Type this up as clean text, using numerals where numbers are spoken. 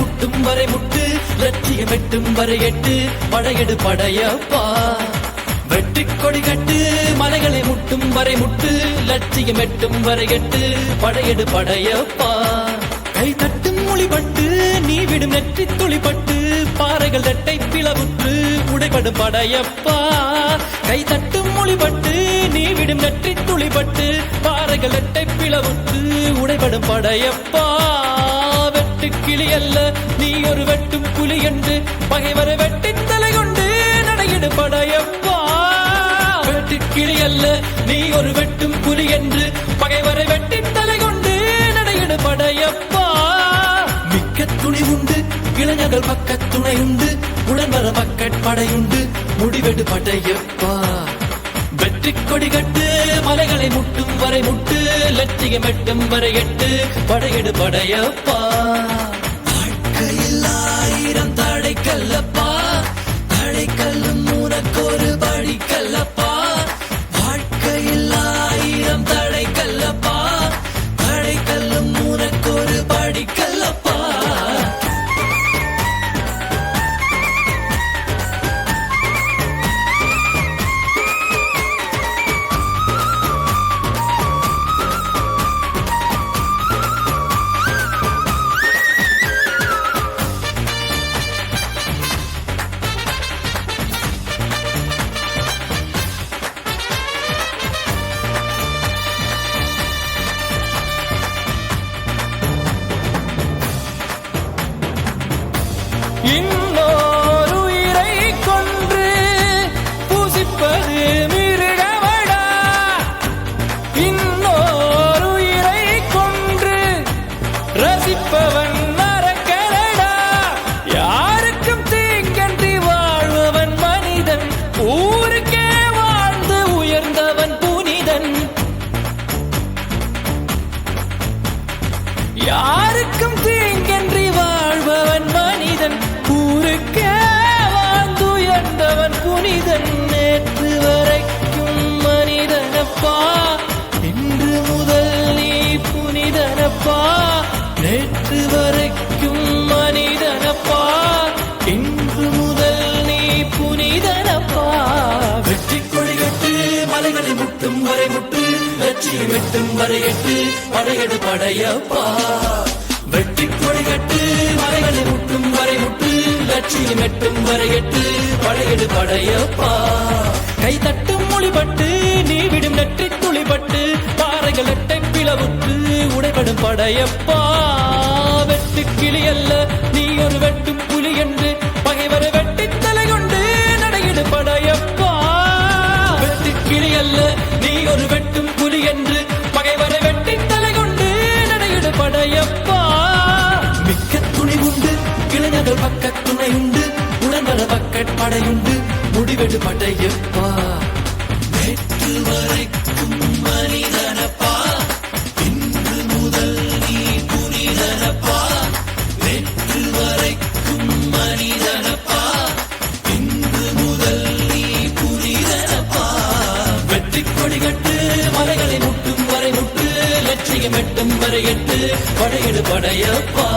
முட்டும் வரை முட்டு லட்சியம் எட்டும் வரை எட்டு படையெடு படையப்பா வெற்றி கொடி கட்டு மலைகளை முட்டும் வரை முட்டு லட்சியம் எட்டும் வரை எட்டு படையெடு படையப்பா கை தட்டும் மொழிபட்டு நீ விடும் நெற்றி துளிப்பட்டு பாறைகள் ரெட்டை பிளவுற்று உடைபடும் படையப்பா கை தட்டும் மொழிபட்டு நீ விடும் நெற்றி துளிப்பட்டு பாறைகள் ரெட்டை பிளவுற்று உடைபடும் படையப்பா வெட்டு கிளி அல்ல நீ ஒரு வெட்டும் புலி என்று பகைவரை வெட்டி தலை கொண்டு நடையிடு படையப்பா வெட்டு கிளி அல்ல நீ ஒரு வெட்டும் புலி என்று பகைவரை வெட்டி தலை கொண்டு நடையிடு படையப்பா மிக்க துணி உண்டு இளைஞர்கள் பக்க துணை உண்டு உடன் வர மக்கட் படையுண்டு முடிவெடு படையப்பா வெற்றி கொடி கட்டு மலைகளை முட்டும் வரை முட்டு லட்சியம் எட்டும் வரை எட்டு படையெடு படையப்பா வாழ்க்கையில் ஆயிரம் தடை கல்லப்பா தடை கல்லும் உனக்கொரு படி கல்லப்பா வாழ்க்கையில் ஆயிரம் தடை கல்லப்பா தடை கல்லும் உனக்கொரு படி கல்லப்பா இன்னொரு உயிரை கொன்று பூசிப்பது மிருகமடா இன்னொரு உயிரை கொன்று ரசிப்பவன் நரக்கரடா யாருக்கும் தீங்கன்றி வாழ்பவன் மனிதன் ஊருக்கே வாழ்ந்து உயர்ந்தவன் புனிதன் யாருக்கும் தீங்கன்றி வாழ்பவன் மனிதன் ஊருக்கே வாழ்ந்துயர்ந்தவன் புனிதன் நேற்று வரைக்கும் மனிதனப்பா இன்று முதல் நீ புனிதனப்பா நேற்று வரைக்கும் மனிதனப்பா இன்று முதல் நீ புனிதனப்பா வெற்றி கொடி கட்டு மலைகளை முட்டும் வரை முட்டு லட்சியம் எட்டும் வரை எட்டு படையெடு படையப்பா வெற்றி கொடி கட்டு மலைகளை முட்டும் வரை முட்டு லட்சியம் எட்டும் வரை எட்டு படையெடு படையப்பா கை தட்டும் மொழிபட்டு நீ விடும் நெற்றி துளிபட்டு பாறைகள் எட்டை பிளவுற்று உடைபடும் படையப்பா வெட்டு கிளி அல்ல நீ ஒரு வெட்டும் புலி என்று பகைவரை வெட்டி தலை கொண்டு நடையிடு படையப்பா வெட்டு கிளி அல்ல நீ ஒரு வெட்டும் புலி என்று பகைவரை வெட்டி தலை கொண்டு நடையிடு படையப்பா மிக்க துணி உண்டு இளைஞர்கள் பக்க துணை உண்டு உடன் வர மக்கட் படையுண்டு முடிவெடு படையப்பா நேற்று வரைக்கும் மனிதனப்பா இன்று முதல் நீ புனிதனப்பா நேற்று வரைக்கும் மனிதனப்பா இன்று முதல் நீ புனிதனப்பா வெற்றி கொடி கட்டு மலைகளை முட்டும் வரை முட்டு லட்சியம் எட்டும் வரை எட்டு படையெடு படையப்பா